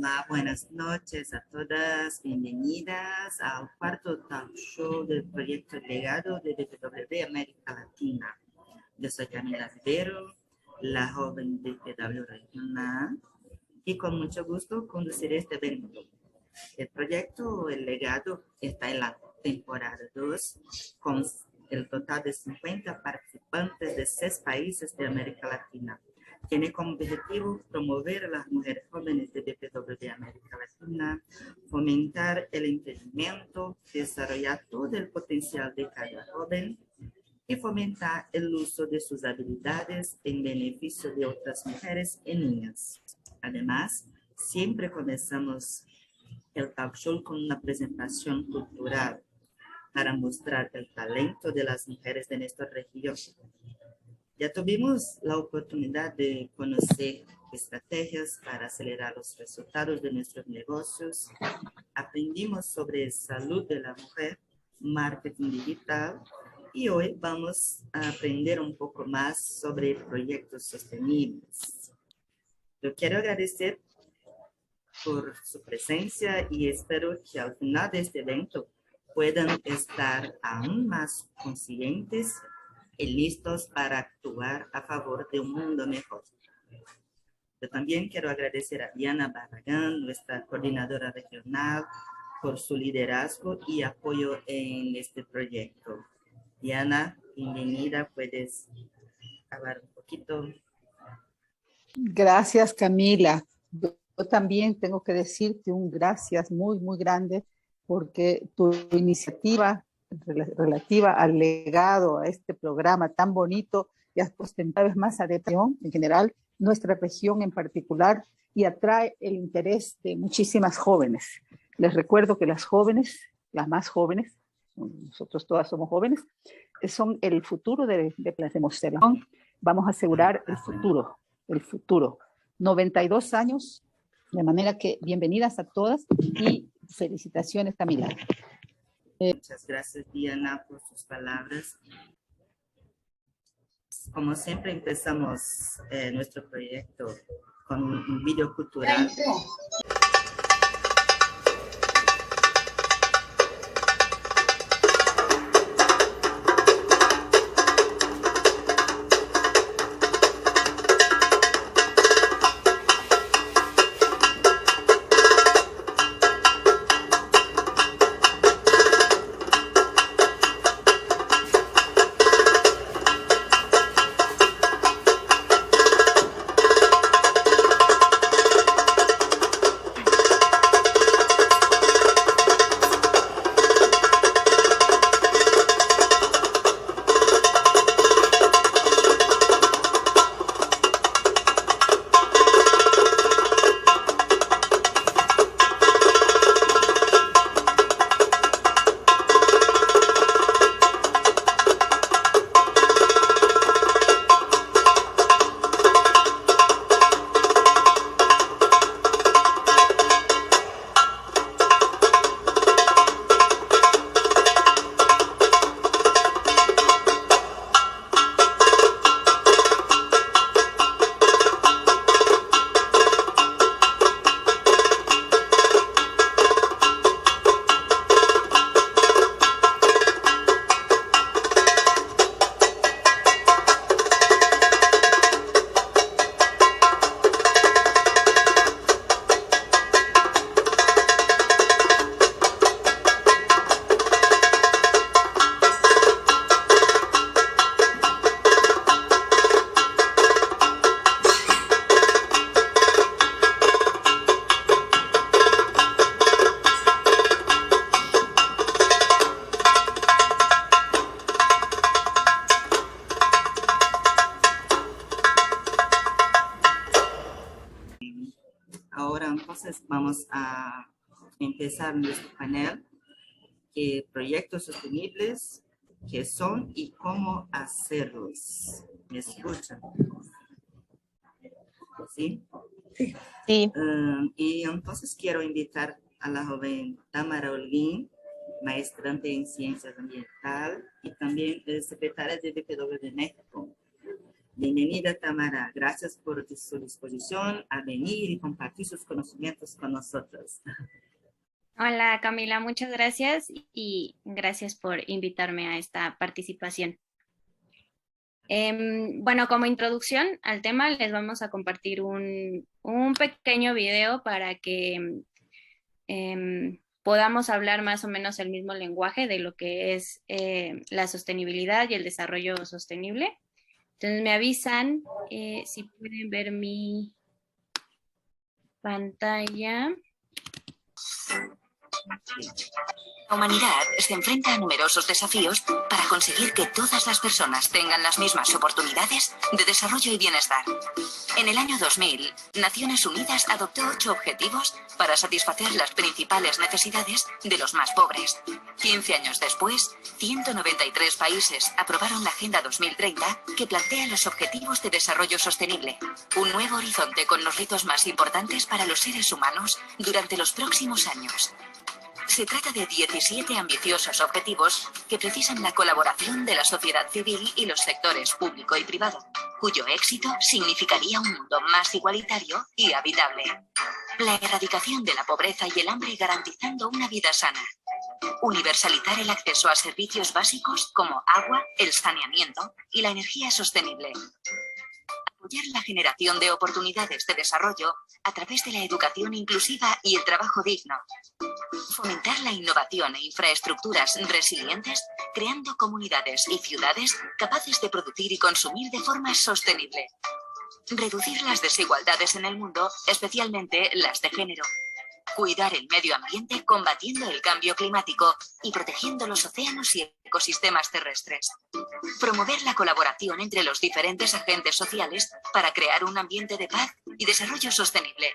Hola, buenas noches a todas. Bienvenidas al cuarto talk show del proyecto Legado de BPW América Latina. Yo soy Camila Rivero, la joven BPW regional, y con mucho gusto conduciré este evento. El proyecto El Legado está en la temporada 2 con el total de 50 participantes de 6 países de América Latina. Tiene como objetivo promover a las mujeres jóvenes de BPW de América Latina, fomentar el entendimiento, desarrollar todo el potencial de cada joven y fomentar el uso de sus habilidades en beneficio de otras mujeres y niñas. Además, siempre comenzamos el talk show con una presentación cultural para mostrar el talento de las mujeres de nuestra región. Ya tuvimos la oportunidad de conocer estrategias para acelerar los resultados de nuestros negocios. Aprendimos sobre salud de la mujer, marketing digital, y hoy vamos a aprender un poco más sobre proyectos sostenibles. Yo quiero agradecer por su presencia y espero que al final de este evento puedan estar aún más conscientes y listos para actuar a favor de un mundo mejor. Yo también quiero agradecer a Diana Barragán, nuestra coordinadora regional, por su liderazgo y apoyo en este proyecto. Diana, bienvenida, puedes hablar un poquito. Gracias, Camila. Yo también tengo que decirte un gracias muy, muy grande porque tu iniciativa relativa al legado, a este programa tan bonito y has puesto cada vez más atención en general, nuestra región en particular, y atrae el interés de muchísimas jóvenes. Les recuerdo que las jóvenes, las más jóvenes, nosotros todas somos jóvenes, son el futuro de la demostración. Vamos a asegurar el futuro. 92 años, de manera que bienvenidas a todas y felicitaciones, Camila. Muchas gracias, Diana, por sus palabras. Como siempre, empezamos nuestro proyecto con un video cultural. Ahora entonces vamos a empezar nuestro panel, proyectos sostenibles, qué son y cómo hacerlos. ¿Me escuchan? ¿Sí? Sí. Y entonces quiero invitar a la joven Tamara Holguín, maestrante en Ciencias Ambientales y también secretaria de BPW de México. Bienvenida, Tamara. Gracias por su disposición a venir y compartir sus conocimientos con nosotros. Hola Camila, muchas gracias y gracias por invitarme a esta participación. Bueno, como introducción al tema les vamos a compartir un pequeño video para que podamos hablar más o menos el mismo lenguaje de lo que es la sostenibilidad y el desarrollo sostenible. Entonces me avisan si pueden ver mi pantalla. La humanidad se enfrenta a numerosos desafíos para conseguir que todas las personas tengan las mismas oportunidades de desarrollo y bienestar. En el año 2000, Naciones Unidas adoptó 8 objetivos para satisfacer las principales necesidades de los más pobres. 15 años después, 193 países aprobaron la Agenda 2030 que plantea los Objetivos de Desarrollo Sostenible, un nuevo horizonte con los retos más importantes para los seres humanos durante los próximos años. Se trata de 17 ambiciosos objetivos que precisan la colaboración de la sociedad civil y los sectores público y privado, cuyo éxito significaría un mundo más igualitario y habitable. La erradicación de la pobreza y el hambre garantizando una vida sana. Universalizar el acceso a servicios básicos como agua, el saneamiento y la energía sostenible. Apoyar la generación de oportunidades de desarrollo a través de la educación inclusiva y el trabajo digno. Fomentar la innovación e infraestructuras resilientes, creando comunidades y ciudades capaces de producir y consumir de forma sostenible. Reducir las desigualdades en el mundo, especialmente las de género. Cuidar el medio ambiente combatiendo el cambio climático y protegiendo los océanos y ecosistemas terrestres. Promover la colaboración entre los diferentes agentes sociales para crear un ambiente de paz y desarrollo sostenible.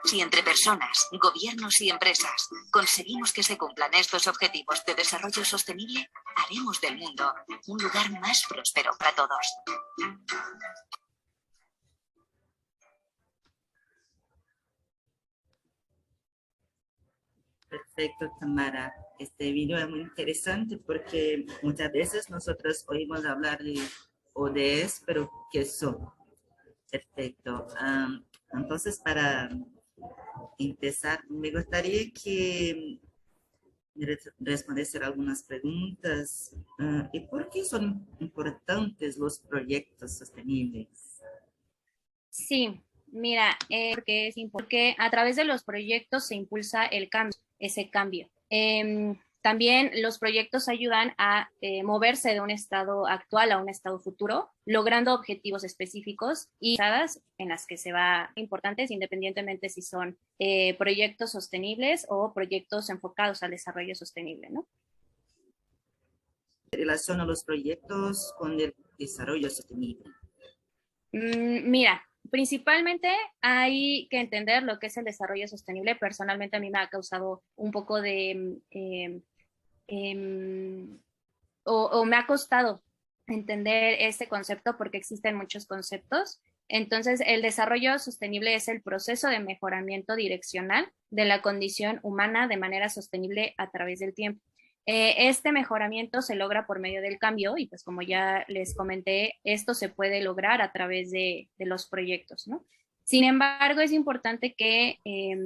Si entre personas, gobiernos y empresas conseguimos que se cumplan estos objetivos de desarrollo sostenible, haremos del mundo un lugar más próspero para todos. Perfecto, Tamara. Este video es muy interesante porque muchas veces nosotros oímos hablar de ODS, pero ¿qué son? Perfecto. Entonces, para empezar, me gustaría que responder algunas preguntas. ¿Y por qué son importantes los proyectos sostenibles? Sí, mira, porque a través de los proyectos se impulsa ese cambio. También los proyectos ayudan a moverse de un estado actual a un estado futuro, logrando objetivos específicos y en las que se va importantes, independientemente si son proyectos sostenibles o proyectos enfocados al desarrollo sostenible, ¿no? Relaciona los proyectos con el desarrollo sostenible. Mira, principalmente hay que entender lo que es el desarrollo sostenible. Personalmente a mí me ha causado un poco de, o me ha costado entender este concepto porque existen muchos conceptos. Entonces, el desarrollo sostenible es el proceso de mejoramiento direccional de la condición humana de manera sostenible a través del tiempo. Este mejoramiento se logra por medio del cambio y pues como ya les comenté, esto se puede lograr a través de los proyectos, ¿no? Sin embargo, es importante que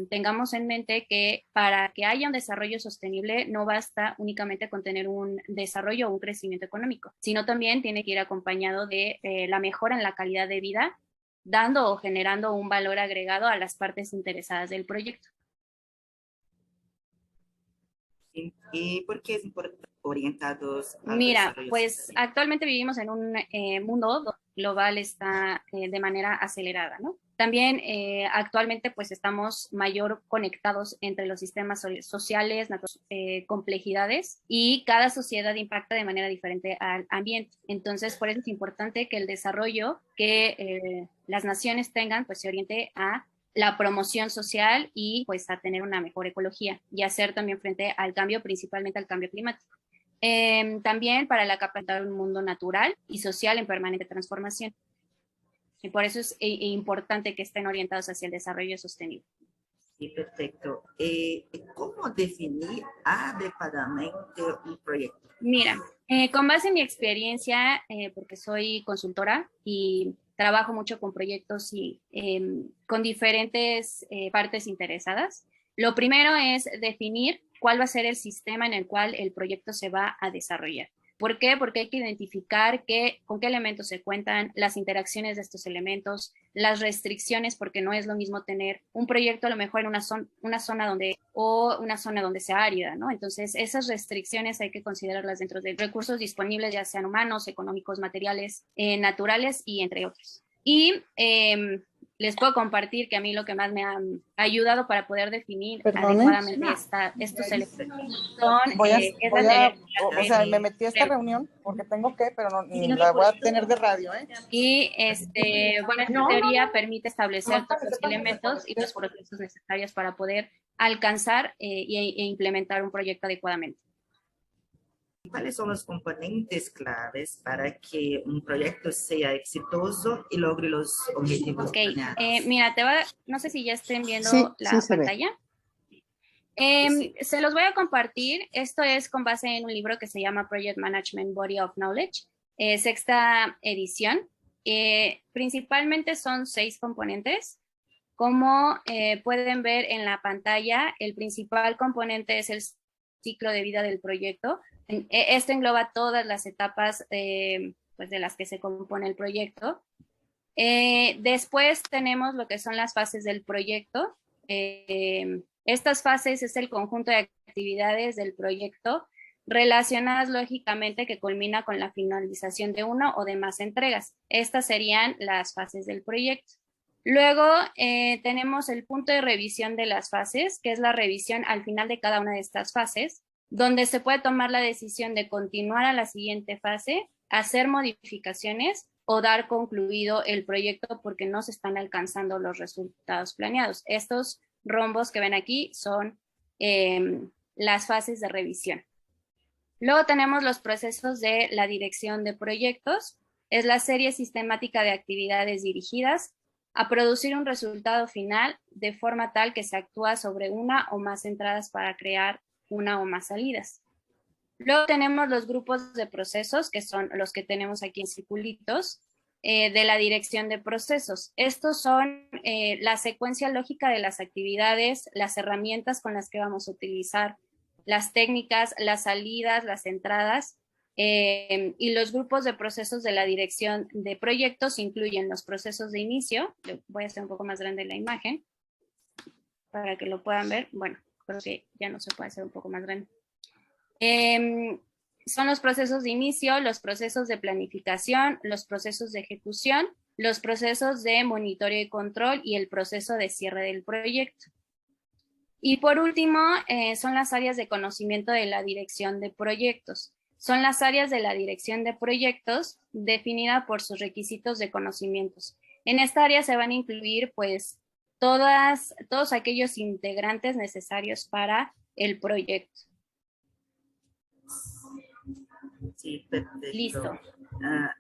tengamos en mente que para que haya un desarrollo sostenible no basta únicamente con tener un desarrollo o un crecimiento económico, sino también tiene que ir acompañado de la mejora en la calidad de vida, dando o generando un valor agregado a las partes interesadas del proyecto. ¿Y por qué es importante orientados al Mira, desarrollo pues sostenible? actualmente vivimos en un mundo global está de manera acelerada, ¿no? También actualmente pues estamos mayor conectados entre los sistemas sociales, complejidades y cada sociedad impacta de manera diferente al ambiente. Entonces por eso es importante que el desarrollo que las naciones tengan pues se oriente a la promoción social y pues a tener una mejor ecología y hacer también frente al cambio, principalmente al cambio climático. También para la capacidad de un mundo natural y social en permanente transformación. Y por eso es importante que estén orientados hacia el desarrollo sostenible. Sí, perfecto. ¿Cómo definir adecuadamente un proyecto? Mira, Con base en mi experiencia, porque soy consultora y trabajo mucho con proyectos y con diferentes partes interesadas, lo primero es definir cuál va a ser el sistema en el cual el proyecto se va a desarrollar. ¿Por qué? Porque hay que identificar con qué elementos se cuentan, las interacciones de estos elementos, las restricciones, porque no es lo mismo tener un proyecto a lo mejor en una zona donde sea árida, ¿no? Entonces, esas restricciones hay que considerarlas dentro de recursos disponibles, ya sean humanos, económicos, materiales, naturales y entre otros. Y les puedo compartir que a mí lo que más me ha ayudado para poder definir adecuadamente estos elementos son... o sea, me metí a esta reunión porque tengo que, pero no, la voy a tener de radio, ¿eh? Y bueno, esta teoría permite establecer todos los elementos y los procesos necesarios para poder alcanzar e implementar un proyecto adecuadamente. ¿Cuáles son los componentes claves para que un proyecto sea exitoso y logre los objetivos planeados? Mira, no sé si ya estén viendo la pantalla. Se los voy a compartir. Esto es con base en un libro que se llama Project Management Body of Knowledge, sexta edición. Principalmente son 6 componentes. Como pueden ver en la pantalla, el principal componente es el ciclo de vida del proyecto. Esto engloba todas las etapas pues de las que se compone el proyecto. Después tenemos lo que son las fases del proyecto. Estas fases es el conjunto de actividades del proyecto relacionadas lógicamente que culmina con la finalización de una o de más entregas. Estas serían las fases del proyecto. Luego tenemos el punto de revisión de las fases, que es la revisión al final de cada una de estas fases, donde se puede tomar la decisión de continuar a la siguiente fase, hacer modificaciones o dar concluido el proyecto porque no se están alcanzando los resultados planeados. Estos rombos que ven aquí son las fases de revisión. Luego tenemos los procesos de la dirección de proyectos. Es la serie sistemática de actividades dirigidas a producir un resultado final de forma tal que se actúa sobre una o más entradas para crear una o más salidas. Luego tenemos los grupos de procesos, que son los que tenemos aquí en circulitos, de la dirección de procesos. Estos son la secuencia lógica de las actividades, las herramientas con las que vamos a utilizar, las técnicas, las salidas, las entradas, y los grupos de procesos de la dirección de proyectos incluyen los procesos de inicio. Voy a hacer un poco más grande la imagen para que lo puedan ver. Bueno, creo que ya no se puede hacer un poco más grande. Son los procesos de inicio, los procesos de planificación, los procesos de ejecución, los procesos de monitoreo y control y el proceso de cierre del proyecto. Y por último, son las áreas de conocimiento de la dirección de proyectos. Son las áreas de la dirección de proyectos definida por sus requisitos de conocimientos. En esta área se van a incluir pues todos aquellos integrantes necesarios para el proyecto. Sí, perfecto. Listo.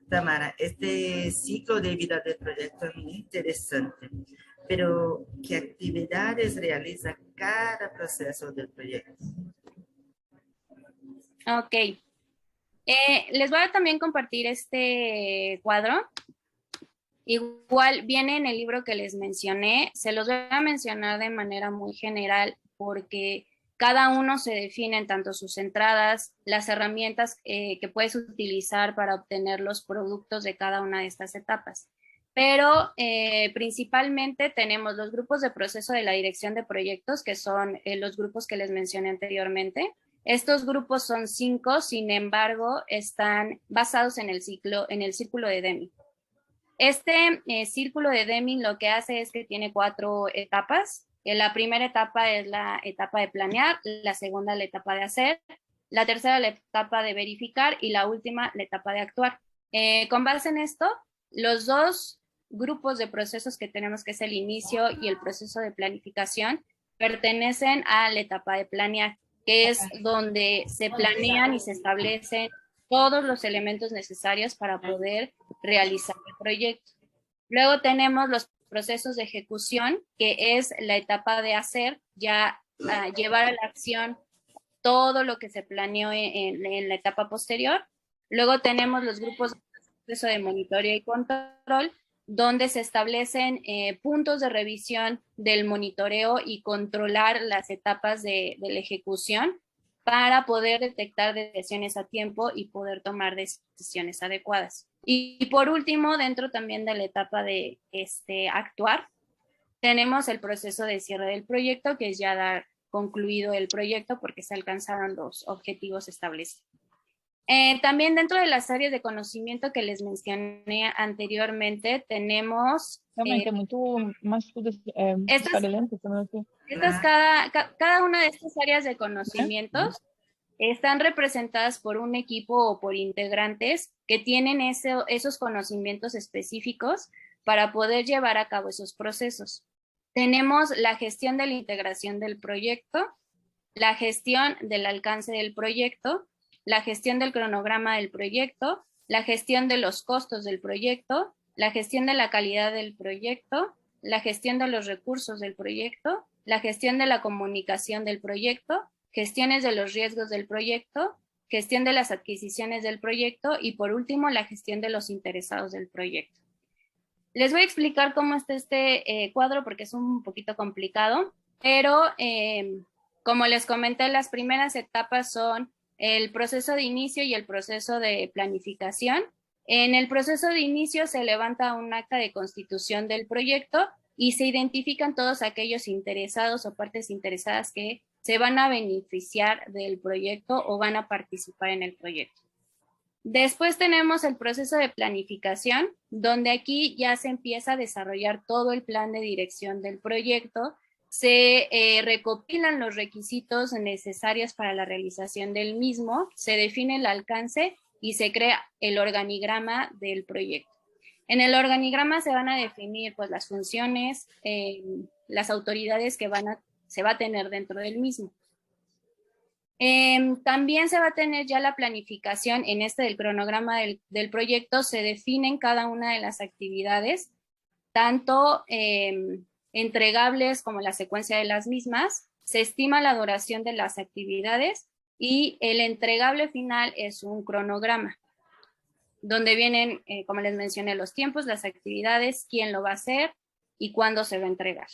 Tamara, este ciclo de vida del proyecto es muy interesante, pero ¿qué actividades realiza cada proceso del proyecto? Ok. Les voy a también compartir este cuadro. Igual viene en el libro que les mencioné. Se los voy a mencionar de manera muy general porque cada uno se define en tanto sus entradas, las herramientas que puedes utilizar para obtener los productos de cada una de estas etapas. Pero principalmente tenemos los grupos de proceso de la dirección de proyectos, que son los grupos que les mencioné anteriormente. Estos grupos son 5, sin embargo, están basados en el círculo de Deming. Este círculo de Deming lo que hace es que tiene 4 etapas. La primera etapa es la etapa de planear, la segunda la etapa de hacer, la tercera la etapa de verificar y la última la etapa de actuar. Con base en esto, los 2 grupos de procesos que tenemos, que es el inicio y el proceso de planificación, pertenecen a la etapa de planear, que es donde se planean y se establecen todos los elementos necesarios para poder realizar el proyecto. Luego tenemos los procesos de ejecución, que es la etapa de hacer, ya llevar a la acción todo lo que se planeó en la etapa posterior. Luego tenemos los grupos de proceso de monitoreo y control, donde se establecen puntos de revisión del monitoreo y controlar las etapas de la ejecución para poder detectar desviaciones a tiempo y poder tomar decisiones adecuadas. Y por último, dentro también de la etapa de actuar, tenemos el proceso de cierre del proyecto, que es ya dar concluido el proyecto porque se alcanzaron los objetivos establecidos. También dentro de las áreas de conocimiento que les mencioné anteriormente, tenemos... cada una de estas áreas de conocimientos están representadas por un equipo o por integrantes que tienen esos conocimientos específicos para poder llevar a cabo esos procesos. Tenemos la gestión de la integración del proyecto, la gestión del alcance del proyecto, la gestión del cronograma del proyecto, la gestión de los costos del proyecto, la gestión de la calidad del proyecto, la gestión de los recursos del proyecto, la gestión de la comunicación del proyecto, gestiones de los riesgos del proyecto, gestión de las adquisiciones del proyecto y por último la gestión de los interesados del proyecto. Les voy a explicar cómo está este cuadro porque es un poquito complicado, pero como les comenté, las primeras etapas son el proceso de inicio y el proceso de planificación. En el proceso de inicio se levanta un acta de constitución del proyecto y se identifican todos aquellos interesados o partes interesadas que se van a beneficiar del proyecto o van a participar en el proyecto. Después tenemos el proceso de planificación, donde aquí ya se empieza a desarrollar todo el plan de dirección del proyecto, se recopilan los requisitos necesarios para la realización del mismo, se define el alcance y se crea el organigrama del proyecto. En el organigrama se van a definir pues, las funciones, las autoridades que se va a tener dentro del mismo. También se va a tener ya la planificación en del cronograma del proyecto, se definen cada una de las actividades, tanto entregables como la secuencia de las mismas, se estima la duración de las actividades y el entregable final es un cronograma, donde vienen, como les mencioné, los tiempos, las actividades, quién lo va a hacer y cuándo se va a entregar.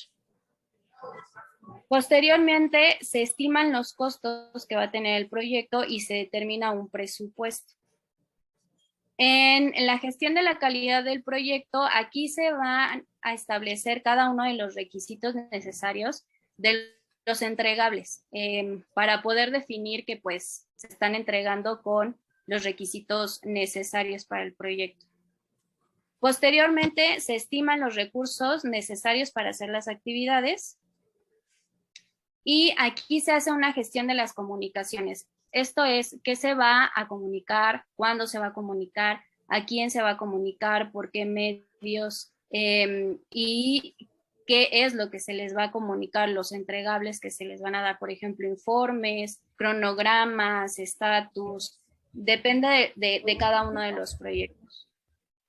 Posteriormente, se estiman los costos que va a tener el proyecto y se determina un presupuesto. En la gestión de la calidad del proyecto, aquí se van a establecer cada uno de los requisitos necesarios de los entregables para poder definir que pues se están entregando con los requisitos necesarios para el proyecto. Posteriormente, se estiman los recursos necesarios para hacer las actividades. Y aquí se hace una gestión de las comunicaciones. Esto es, qué se va a comunicar, cuándo se va a comunicar, a quién se va a comunicar, por qué medios y qué es lo que se les va a comunicar, los entregables que se les van a dar, por ejemplo, informes, cronogramas, estatus, depende de cada uno de los proyectos.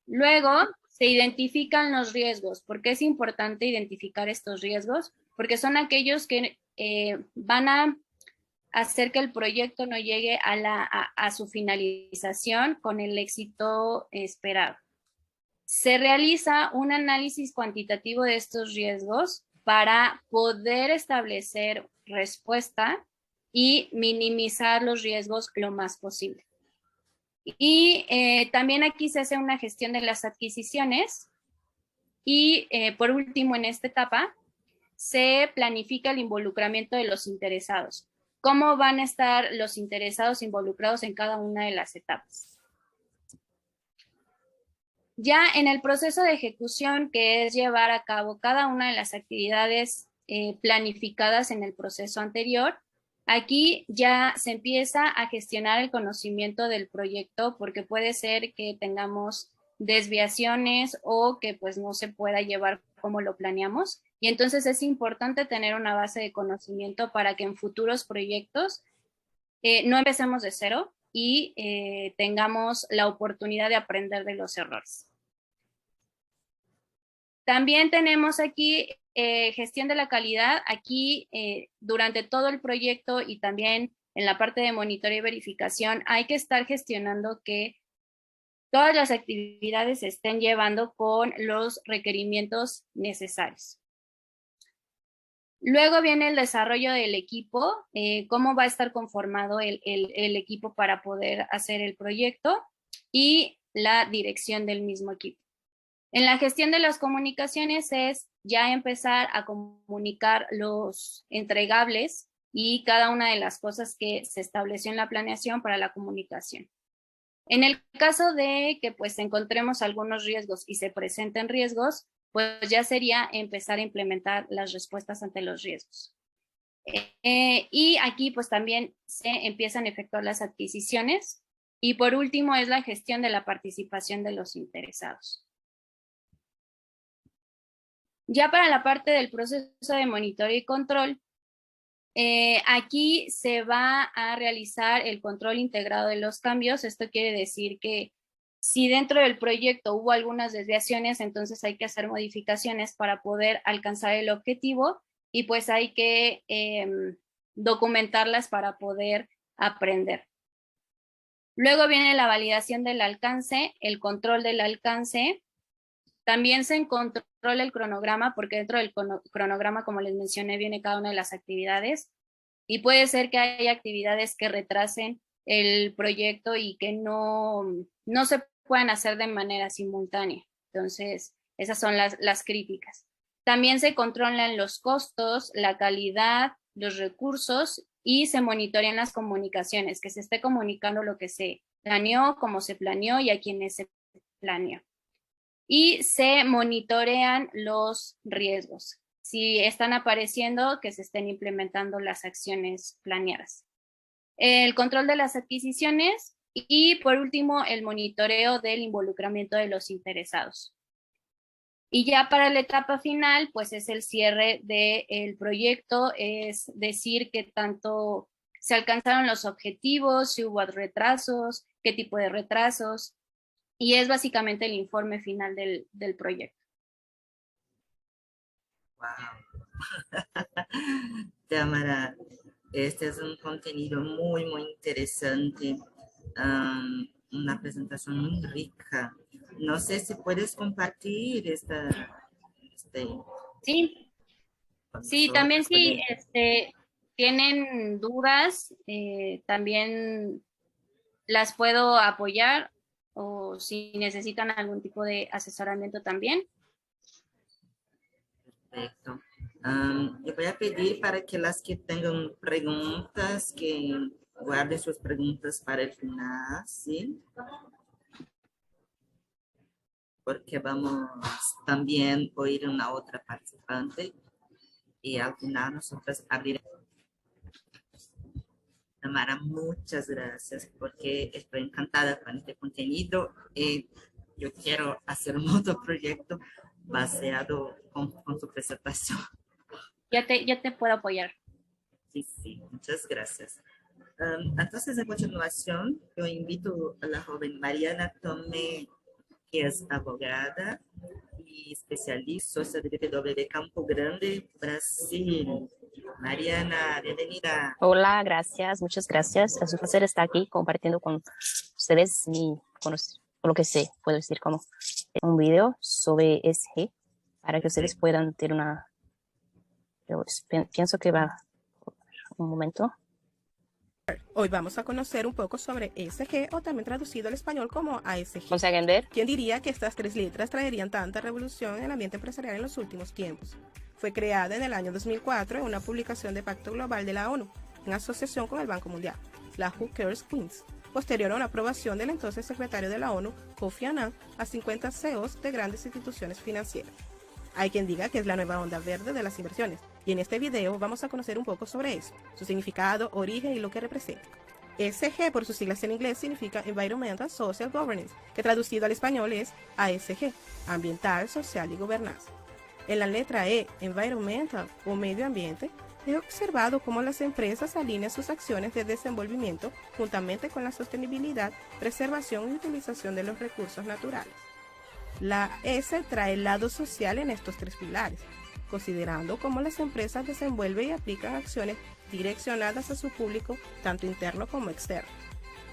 Luego, se identifican los riesgos. ¿Por qué es importante identificar estos riesgos? Porque son aquellos que van a hacer que el proyecto no llegue a su finalización con el éxito esperado. Se realiza un análisis cuantitativo de estos riesgos para poder establecer respuesta y minimizar los riesgos lo más posible. Y también aquí se hace una gestión de las adquisiciones y por último en esta etapa se planifica el involucramiento de los interesados. ¿Cómo van a estar los interesados involucrados en cada una de las etapas? Ya en el proceso de ejecución, que es llevar a cabo cada una de las actividades planificadas en el proceso anterior, aquí ya se empieza a gestionar el conocimiento del proyecto porque puede ser que tengamos desviaciones o que pues no se pueda llevar como lo planeamos. Y entonces es importante tener una base de conocimiento para que en futuros proyectos no empecemos de cero y tengamos la oportunidad de aprender de los errores. También tenemos aquí gestión de la calidad. Aquí durante todo el proyecto y también en la parte de monitoreo y verificación, hay que estar gestionando que todas las actividades se estén llevando con los requerimientos necesarios. Luego viene el desarrollo del equipo, cómo va a estar conformado el equipo para poder hacer el proyecto y la dirección del mismo equipo. En la gestión de las comunicaciones es ya empezar a comunicar los entregables y cada una de las cosas que se estableció en la planeación para la comunicación. En el caso de que pues encontremos algunos riesgos y se presenten riesgos, pues ya sería empezar a implementar las respuestas ante los riesgos. Y aquí pues también se empiezan a efectuar las adquisiciones y por último es la gestión de la participación de los interesados. Ya para la parte del proceso de monitoreo y control, aquí se va a realizar el control integrado de los cambios. Esto quiere decir que si dentro del proyecto hubo algunas desviaciones, entonces hay que hacer modificaciones para poder alcanzar el objetivo y pues hay que documentarlas para poder aprender. Luego viene la validación del alcance, el control del alcance. También se controla el cronograma, porque dentro del cronograma, como les mencioné, viene cada una de las actividades. Y puede ser que haya actividades que retrasen el proyecto y que no se puedan hacer de manera simultánea. Entonces, esas son las críticas. También se controlan los costos, la calidad, los recursos y se monitorean las comunicaciones, que se esté comunicando lo que se planeó, cómo se planeó y a quienes se planeó. Y se monitorean los riesgos. Si están apareciendo, que se estén implementando las acciones planeadas. El control de las adquisiciones y, por último, el monitoreo del involucramiento de los interesados. Y ya para la etapa final, pues es el cierre del proyecto, es decir, que tanto se alcanzaron los objetivos, si hubo retrasos, qué tipo de retrasos, y es básicamente el informe final del proyecto. Wow. Tamara, este es un contenido muy, muy interesante, una presentación muy rica. No sé si puedes compartir Sí, también si tienen dudas, también las puedo apoyar o si necesitan algún tipo de asesoramiento también. Perfecto. Yo voy a pedir para que las que tengan preguntas, que guarden sus preguntas para el final, ¿sí? Porque vamos también a oír una otra participante y al final nosotros abriremos. Tamara, muchas gracias porque estoy encantada con este contenido y yo quiero hacer un otro proyecto baseado con tu presentación. Ya te puedo apoyar. Sí, muchas gracias. Entonces, a continuación, yo invito a la joven Mariana Tomé, que es abogada y especialista socia de BPW Campo Grande, Brasil. Mariana, bienvenida. Hola, gracias, muchas gracias. Es un placer estar aquí compartiendo con ustedes lo que sé, puedo decir como un video sobre ESG para que ustedes puedan tener una... Yo pienso que va... Un momento. Hoy vamos a conocer un poco sobre ESG o también traducido al español como ASG. ¿Consiguen ver? ¿Quién diría que estas tres letras traerían tanta revolución en el ambiente empresarial en los últimos tiempos? Fue creada en el año 2004 en una publicación de Pacto Global de la ONU, en asociación con el Banco Mundial, la Who Cares Queens, posterior a una aprobación del entonces secretario de la ONU, Kofi Annan, a 50 CEOs de grandes instituciones financieras. Hay quien diga que es la nueva onda verde de las inversiones, y en este video vamos a conocer un poco sobre eso, su significado, origen y lo que representa. ESG, por sus siglas en inglés, significa Environmental Social Governance, que traducido al español es ASG, Ambiental, Social y Gobernanza. En la letra E, Environmental o Medio Ambiente, he observado cómo las empresas alinean sus acciones de desenvolvimiento juntamente con la sostenibilidad, preservación y utilización de los recursos naturales. La S trae el lado social en estos tres pilares. considerando cómo las empresas desenvuelven y aplican acciones direccionadas a su público, tanto interno como externo.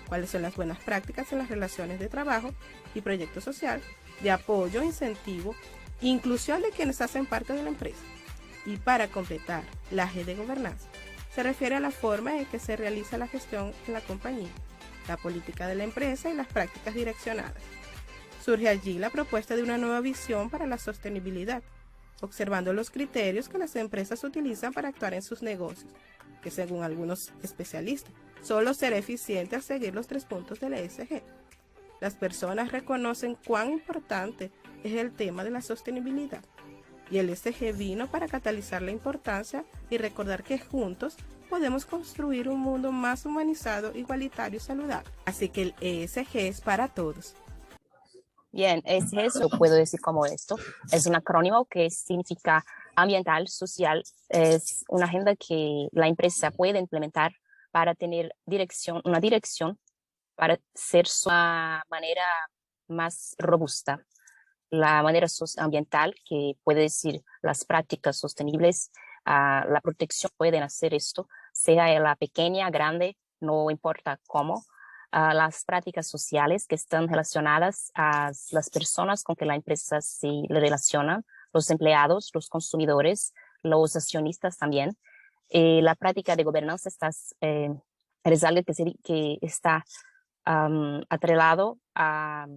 Cuáles son las buenas prácticas en las relaciones de trabajo y proyecto social, de apoyo, incentivo, inclusión de quienes hacen parte de la empresa. Y para completar, la G de gobernanza se refiere a la forma en que se realiza la gestión en la compañía, la política de la empresa y las prácticas direccionadas. Surge allí la propuesta de una nueva visión para la sostenibilidad, observando los criterios que las empresas utilizan para actuar en sus negocios, que según algunos especialistas, solo será eficiente al seguir los 3 puntos del ESG. Las personas reconocen cuán importante es el tema de la sostenibilidad, y el ESG vino para catalizar la importancia y recordar que juntos podemos construir un mundo más humanizado, igualitario y saludable. Así que el ESG es para todos. Bien, ESG, puedo decir como esto, es un acrónimo que significa ambiental, social, es una agenda que la empresa puede implementar para tener una dirección para ser una manera más robusta. La manera ambiental, que puede decir las prácticas sostenibles, la protección, pueden hacer esto, sea la pequeña, grande, no importa cómo. Las prácticas sociales que están relacionadas a las personas con que la empresa se relaciona, los empleados, los consumidores, los accionistas también. La práctica de gobernanza es algo que está atrelado a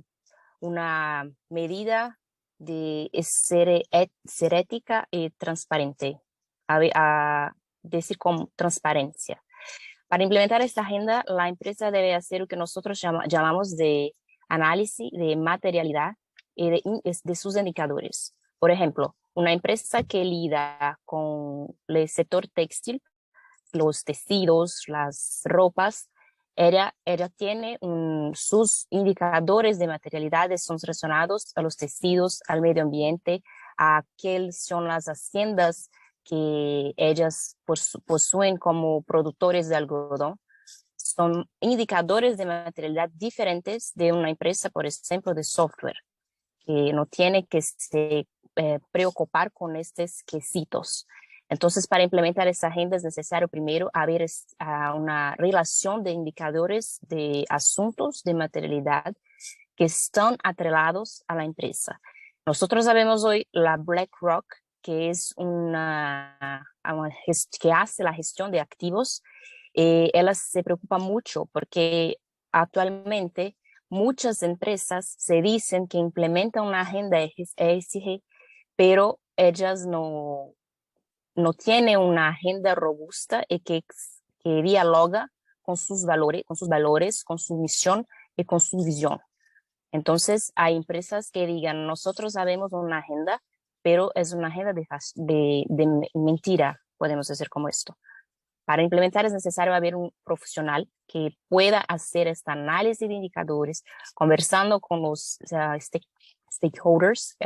una medida de ser ética y transparente, a decir con transparencia. Para implementar esta agenda, la empresa debe hacer lo que nosotros llamamos de análisis de materialidad y de sus indicadores. Por ejemplo, una empresa que lida con el sector textil, los tejidos, las ropas, ella tiene sus indicadores de materialidad son relacionados a los tejidos, al medio ambiente, a qué son las haciendas que ellas poseen como productores de algodón. Son indicadores de materialidad diferentes de una empresa, por ejemplo, de software, que no tiene que se preocupar con estos quesitos. Entonces, para implementar esta agenda es necesario primero haber una relación de indicadores de asuntos de materialidad que están atrelados a la empresa. Nosotros sabemos hoy la BlackRock, que es que hace la gestión de activos. Ella se preocupa mucho porque actualmente muchas empresas se dicen que implementan una agenda ESG, pero ellas no tienen una agenda robusta y que dialoga con sus valores, con su misión y con su visión. Entonces, hay empresas que digan, nosotros sabemos una agenda, pero es una agenda de mentira, podemos decir como esto. Para implementar es necesario haber un profesional que pueda hacer este análisis de indicadores, conversando con los stakeholders,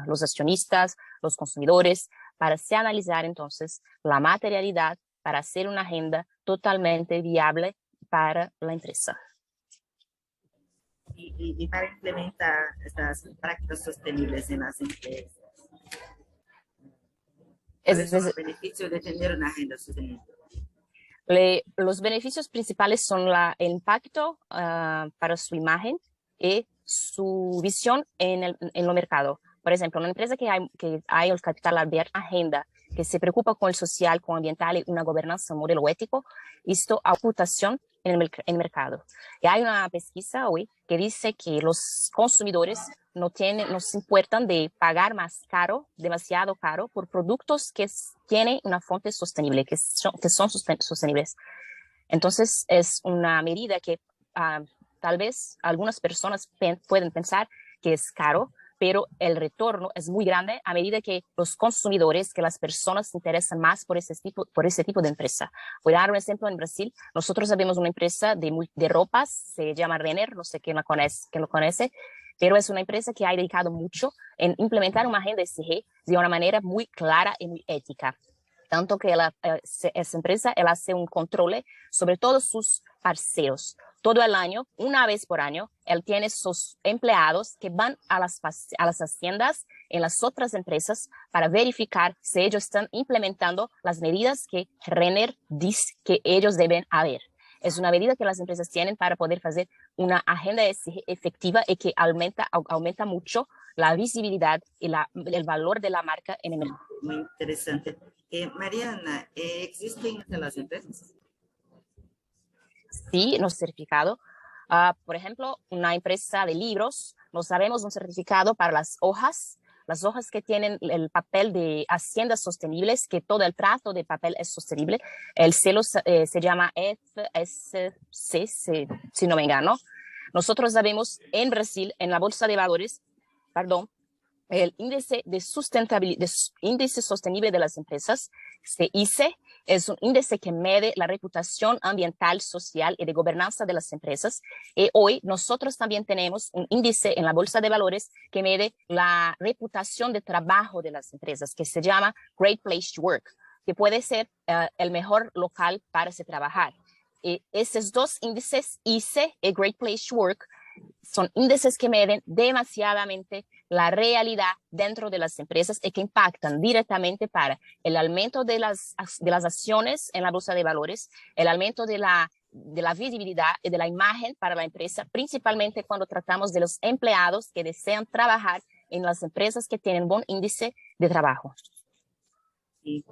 los accionistas, los consumidores, para se analizar entonces la materialidad para hacer una agenda totalmente viable para la empresa. Y para implementar estas prácticas sostenibles en las empresas, ¿cuáles son los beneficios de tener una agenda sostenible? Los beneficios principales son el impacto para su imagen y su visión en el mercado. Por ejemplo, una empresa que hay el capital abierto, agenda que se preocupa con el social, con el ambiental y una gobernanza, un modelo ético, esto a reputación en el mercado. Y hay una pesquisa hoy que dice que los consumidores no se importan de pagar más caro, demasiado caro, por productos que tienen una fuente sostenible, que son sostenibles. Entonces, es una medida que tal vez algunas personas pueden pensar que es caro, pero el retorno es muy grande a medida que los consumidores, que las personas se interesan más por ese tipo de empresa. Voy a dar un ejemplo en Brasil. Nosotros sabemos una empresa de ropas, se llama Renner, no sé quién lo conoce, pero es una empresa que ha dedicado mucho en implementar una agenda ESG de una manera muy clara y muy ética. Tanto que esa empresa hace un control sobre todos sus parceros, todo el año, una vez por año, él tiene sus empleados que van a las haciendas en las otras empresas para verificar si ellos están implementando las medidas que Renner dice que ellos deben haber. Es una medida que las empresas tienen para poder hacer una agenda efectiva y que aumenta mucho la visibilidad y el valor de la marca en el mercado. Muy interesante. Mariana, ¿existen entre las empresas? Sí, nos certificado. Por ejemplo, una empresa de libros, nos sabemos un certificado para las hojas que tienen el papel de haciendas sostenibles, que todo el trato de papel es sostenible. El sello se llama FSC, si no me engano. Nosotros sabemos en Brasil, en la Bolsa de Valores, el índice de sustentabilidad, índice sostenible de las empresas, ISE, es un índice que mide la reputación ambiental, social y de gobernanza de las empresas. Y hoy nosotros también tenemos un índice en la Bolsa de Valores que mide la reputación de trabajo de las empresas, que se llama Great Place to Work, que puede ser el mejor local para se trabajar. Y esos dos índices, ISE y Great Place to Work, son índices que miden demasiadamente la realidad dentro de las empresas y que impactan directamente para el aumento de las acciones en la bolsa de valores, el aumento de la visibilidad y de la imagen para la empresa, principalmente cuando tratamos de los empleados que desean trabajar en las empresas que tienen buen índice de trabajo. ¿Y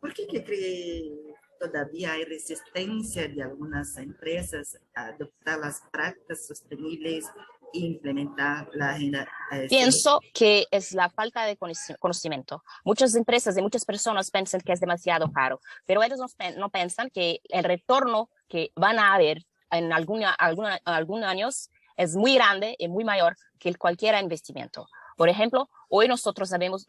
por qué cree que todavía hay resistencia de algunas empresas a adoptar las prácticas sostenibles e implementar la agenda? Pienso que es la falta de conocimiento. Muchas empresas y muchas personas piensan que es demasiado caro, pero ellos no piensan que el retorno que van a haber en algunos años es muy grande y muy mayor que cualquier investimiento. Por ejemplo, hoy nosotros sabemos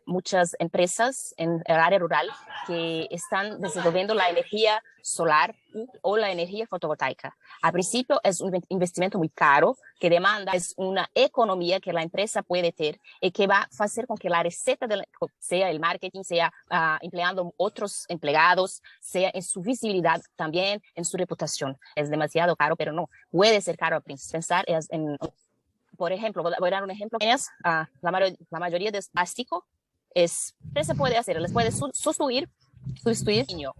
muchas empresas en el área rural que están desenvolviendo la energía solar o la energía fotovoltaica. Al principio es un investimento muy caro que demanda es una economía que la empresa puede tener y que va a hacer con que la receta sea el marketing, sea empleando otros empleados, sea en su visibilidad también, en su reputación. Es demasiado caro, pero no puede ser caro. Pensar en por ejemplo, voy a dar un ejemplo. La mayoría de plástico se puede hacer, les puede sustituir niño.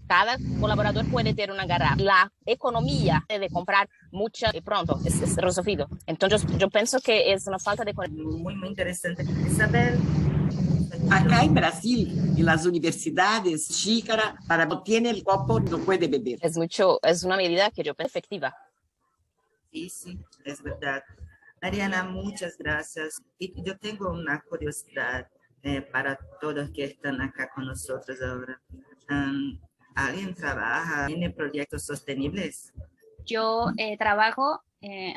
Cada colaborador puede tener una garrafa. La economía de comprar mucha y pronto es resolvido. Entonces, yo pienso que es una falta de conocimiento. Muy interesante. Isabel. Acá en Brasil, en las universidades, xícara, para no tiene el copo, no puede beber. Es una medida que yo pienso efectiva. Sí, es verdad. Mariana, muchas gracias. Y yo tengo una curiosidad para todos que están acá con nosotros ahora. ¿Alguien trabaja en proyectos sostenibles? Yo trabajo,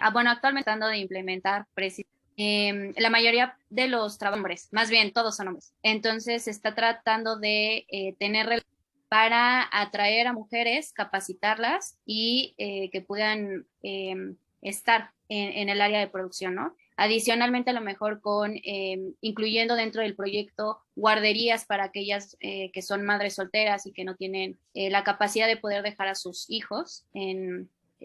actualmente tratando de implementar la mayoría de los hombres, más bien todos son hombres. Entonces se está tratando de tener para atraer a mujeres, capacitarlas y que puedan estar en el área de producción, ¿no? Adicionalmente, a lo mejor incluyendo dentro del proyecto guarderías para aquellas que son madres solteras y que no tienen la capacidad de poder dejar a sus hijos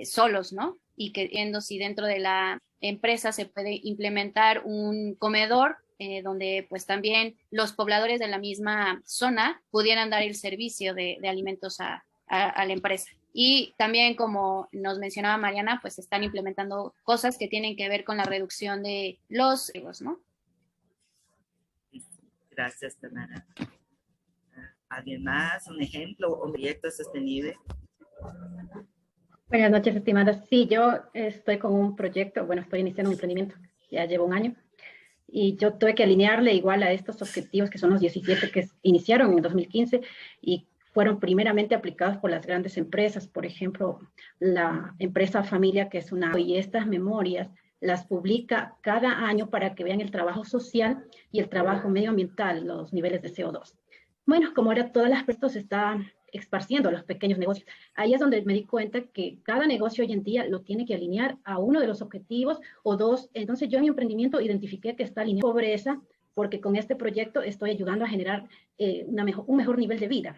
solos, ¿no? Y que viendo si dentro de la empresa se puede implementar un comedor donde pues también los pobladores de la misma zona pudieran dar el servicio de alimentos a la empresa. Y también, como nos mencionaba Mariana, pues están implementando cosas que tienen que ver con la reducción de los riesgos, ¿no? Gracias, Tamara. ¿Alguien más? ¿Un ejemplo o un proyecto sostenible? Buenas noches, estimadas. Sí, yo estoy con un proyecto, estoy iniciando un emprendimiento, ya llevo un año, y yo tuve que alinearle igual a estos objetivos que son los 17 que iniciaron en 2015 y fueron primeramente aplicados por las grandes empresas, por ejemplo, la empresa Familia, que es y estas memorias las publica cada año para que vean el trabajo social y el trabajo medioambiental, los niveles de CO2. Bueno, como ahora todas las personas se están esparciendo a los pequeños negocios, ahí es donde me di cuenta que cada negocio hoy en día lo tiene que alinear a uno de los objetivos o dos. Entonces yo en mi emprendimiento identifiqué que está alineado a pobreza, porque con este proyecto estoy ayudando a generar un mejor nivel de vida.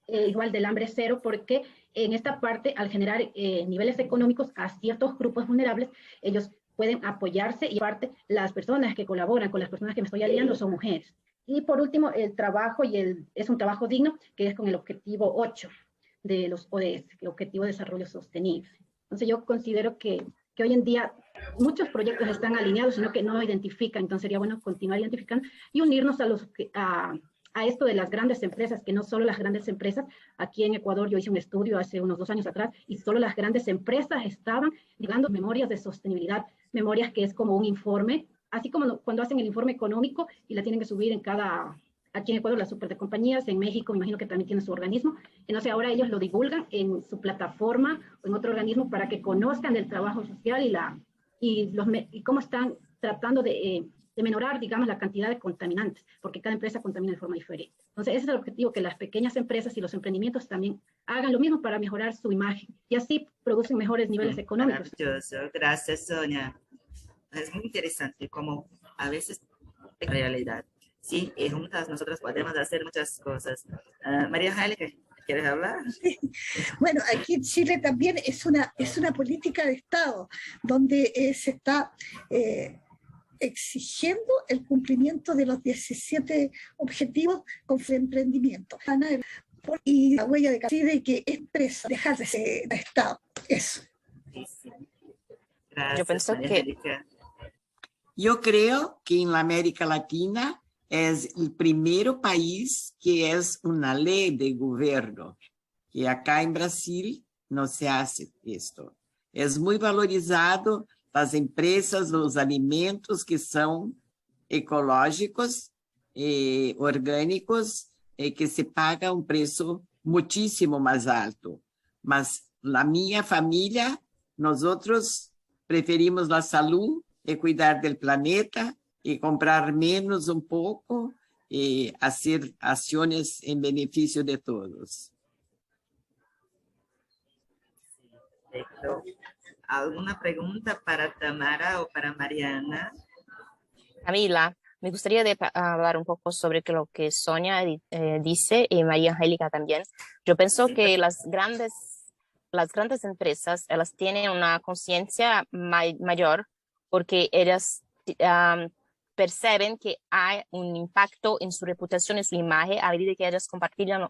igual del hambre cero, porque en esta parte, al generar niveles económicos a ciertos grupos vulnerables, ellos pueden apoyarse y aparte las personas que colaboran con las personas que me estoy aliando son mujeres. Y por último, el trabajo es un trabajo digno, que es con el objetivo 8 de los ODS, el Objetivo de Desarrollo Sostenible. Entonces yo considero que hoy en día muchos proyectos están alineados, sino que no identifican, entonces sería bueno continuar identificando y unirnos a esto de las grandes empresas, que no solo las grandes empresas, aquí en Ecuador yo hice un estudio hace unos 2 años atrás y solo las grandes empresas estaban llevando memorias de sostenibilidad, memorias que es como un informe, así como cuando hacen el informe económico y la tienen que subir aquí en Ecuador las super de compañías, en México me imagino que también tienen su organismo, entonces ahora ellos lo divulgan en su plataforma o en otro organismo para que conozcan el trabajo social y cómo están tratando de menorar, digamos, la cantidad de contaminantes, porque cada empresa contamina de forma diferente. Entonces, ese es el objetivo, que las pequeñas empresas y los emprendimientos también hagan lo mismo para mejorar su imagen y así producen mejores niveles económicos. Maravilloso, gracias Sonia. Es muy interesante como a veces en realidad, sí, y juntas nosotros podemos hacer muchas cosas. María Jaile, ¿quieres hablar? Bueno, aquí en Chile también es una política de Estado donde se está exigiendo el cumplimiento de los 17 objetivos con emprendimiento. Y la huella de carbono de que es empresa, dejar de ser Estado. Eso. Sí, sí. Gracias, Yo pienso María que Angélica. Yo creo que en la América Latina es el primer país que es una ley de gobierno. Y acá en Brasil no se hace esto. Es muy valorizado las empresas, los alimentos que son ecológicos, orgánicos, que se paga un precio muchísimo más alto. Mas la minha familia, nosotros preferimos la salud y cuidar del planeta y comprar menos un poco y hacer acciones en beneficio de todos. Perfecto. ¿Alguna pregunta para Tamara o para Mariana? Camila, me gustaría hablar un poco sobre lo que Sonia dice y María Angélica también. Yo pienso que las grandes empresas, ellas tienen una conciencia mayor porque ellas perciben que hay un impacto en su reputación y su imagen a medida que ellas compartillan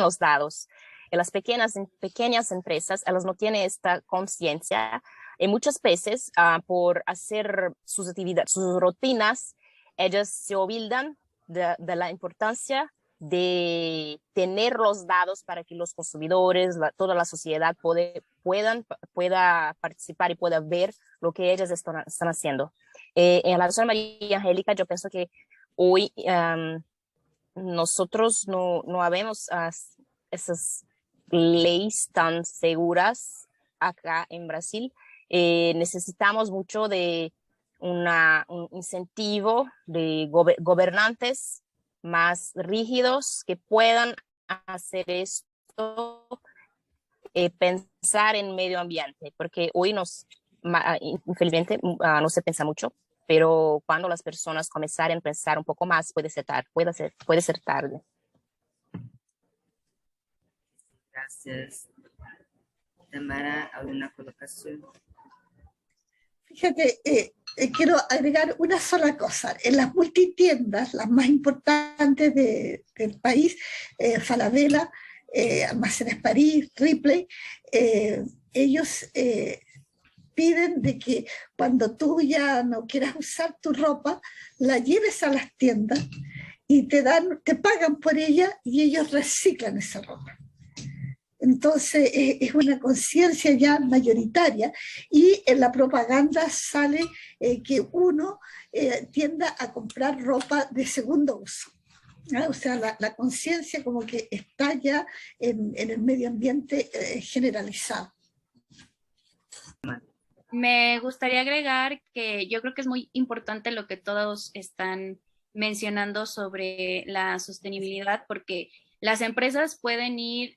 los datos. Y las pequeñas empresas, ellas no tienen esta conciencia y muchas veces por hacer sus actividades, sus rutinas, ellas se olvidan de la importancia de tener los datos para que los consumidores, toda la sociedad pueda participar y pueda ver lo que ellas están haciendo. En la razón María Angélica, yo pienso que hoy nosotros no habemos esas leyes tan seguras acá en Brasil. Necesitamos mucho de un incentivo de gobernantes más rígidos que puedan hacer esto, pensar en medio ambiente, porque hoy infelizmente no se piensa mucho, pero cuando las personas comenzaren a pensar un poco más, puede ser tarde. Gracias. Tamara, ¿alguna colocación? Fíjate, quiero agregar una sola cosa. En las multitiendas, las más importantes del país, Falabella, Almacenes París, Ripley, ellos piden de que cuando tú ya no quieras usar tu ropa, la lleves a las tiendas y te pagan por ella y ellos reciclan esa ropa. Entonces es una conciencia ya mayoritaria y en la propaganda sale que uno tienda a comprar ropa de segundo uso. ¿Ah? O sea, la conciencia como que está ya en el medio ambiente generalizado. Me gustaría agregar que yo creo que es muy importante lo que todos están mencionando sobre la sostenibilidad, porque las empresas pueden ir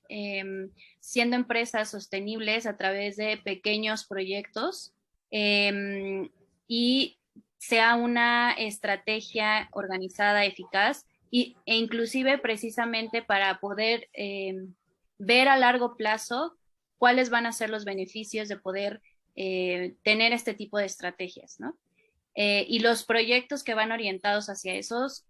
siendo empresas sostenibles a través de pequeños proyectos y sea una estrategia organizada, eficaz, e inclusive precisamente para poder ver a largo plazo cuáles van a ser los beneficios de poder tener este tipo de estrategias, ¿no? Y los proyectos que van orientados hacia esos,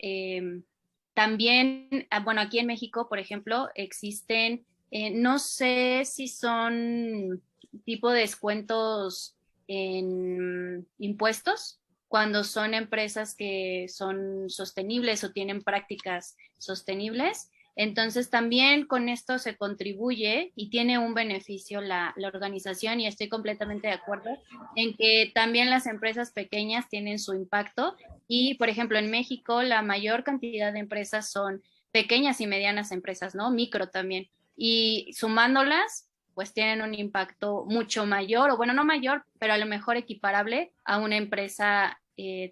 también, bueno, aquí en México, por ejemplo, existen, no sé si son tipo de descuentos en impuestos, cuando son empresas que son sostenibles o tienen prácticas sostenibles. Entonces también con esto se contribuye y tiene un beneficio la organización, y estoy completamente de acuerdo en que también las empresas pequeñas tienen su impacto. Y por ejemplo en México la mayor cantidad de empresas son pequeñas y medianas empresas, ¿no? Micro también. Y sumándolas pues tienen un impacto mucho mayor, o bueno, no mayor, pero a lo mejor equiparable a una empresa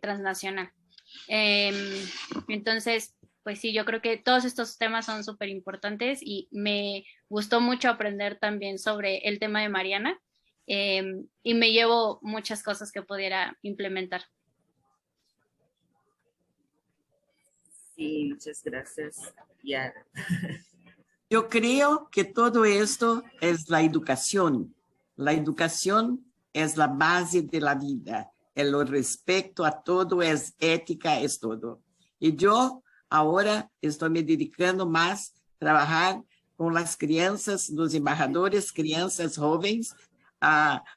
transnacional. Entonces, pues sí, yo creo que todos estos temas son súper importantes y me gustó mucho aprender también sobre el tema de Mariana, y me llevo muchas cosas que pudiera implementar. Sí, muchas gracias, Yara. Yo creo que todo esto es la educación. La educación es la base de la vida. El respeto a todo es ética, es todo. Y yo ahora estoy me dedicando más a trabajar con las crianças, los embajadores, crianças jóvenes.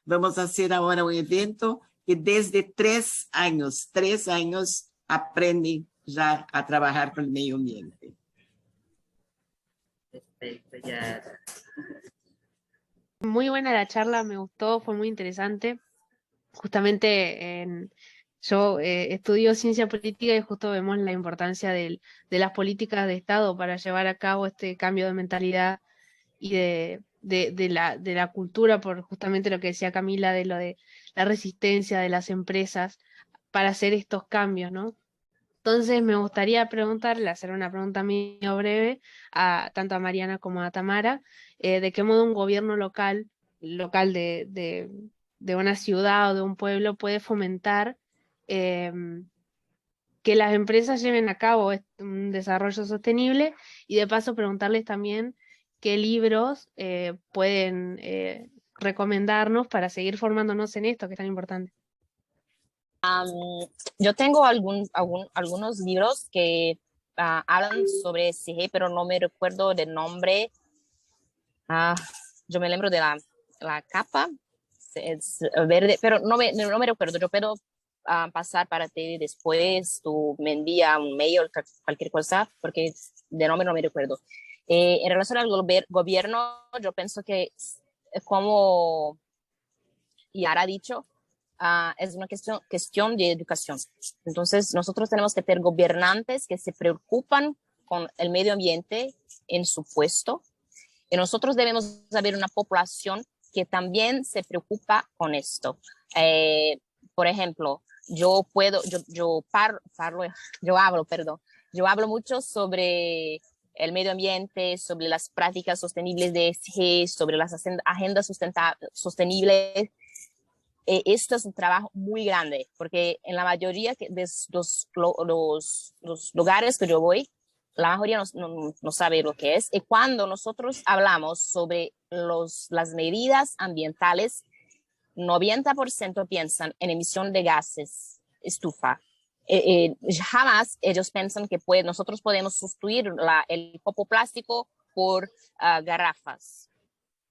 Vamos a hacer ahora un evento que desde 3 años aprenden ya a trabajar con el medio ambiente. Perfecto, Yara. Muy buena la charla, me gustó, fue muy interesante. Justamente yo estudio ciencia política y justo vemos la importancia de las políticas de Estado para llevar a cabo este cambio de mentalidad y de la cultura, por justamente lo que decía Camila, de lo de la resistencia de las empresas para hacer estos cambios, ¿no? Entonces me gustaría preguntarle, hacer una pregunta medio breve tanto a Mariana como a Tamara, de qué modo un gobierno local de una ciudad o de un pueblo puede fomentar que las empresas lleven a cabo un desarrollo sostenible, y de paso preguntarles también qué libros pueden recomendarnos para seguir formándonos en esto que es tan importante. Yo tengo algunos libros que hablan sobre SG, pero no me recuerdo del nombre. Yo me lembro de la capa, es verde, pero no me recuerdo. Yo puedo pasar para ti después, tú me envías un mail o cualquier cosa, porque de nombre no me recuerdo. En relación al gobierno, yo pienso que como Yara ha dicho, es una cuestión de educación. Entonces, nosotros tenemos que tener gobernantes que se preocupan con el medio ambiente en su puesto, y nosotros debemos haber una población que también se preocupa con esto. Por ejemplo, yo hablo mucho sobre el medio ambiente, sobre las prácticas sostenibles de ESG, sobre las agendas sostenibles. Esto es un trabajo muy grande, porque en la mayoría de los lugares que yo voy, la mayoría no sabe lo que es. Y cuando nosotros hablamos sobre las medidas ambientales, 90% piensan en emisión de gases estufa. Jamás ellos piensan que nosotros podemos sustituir el copo plástico por garrafas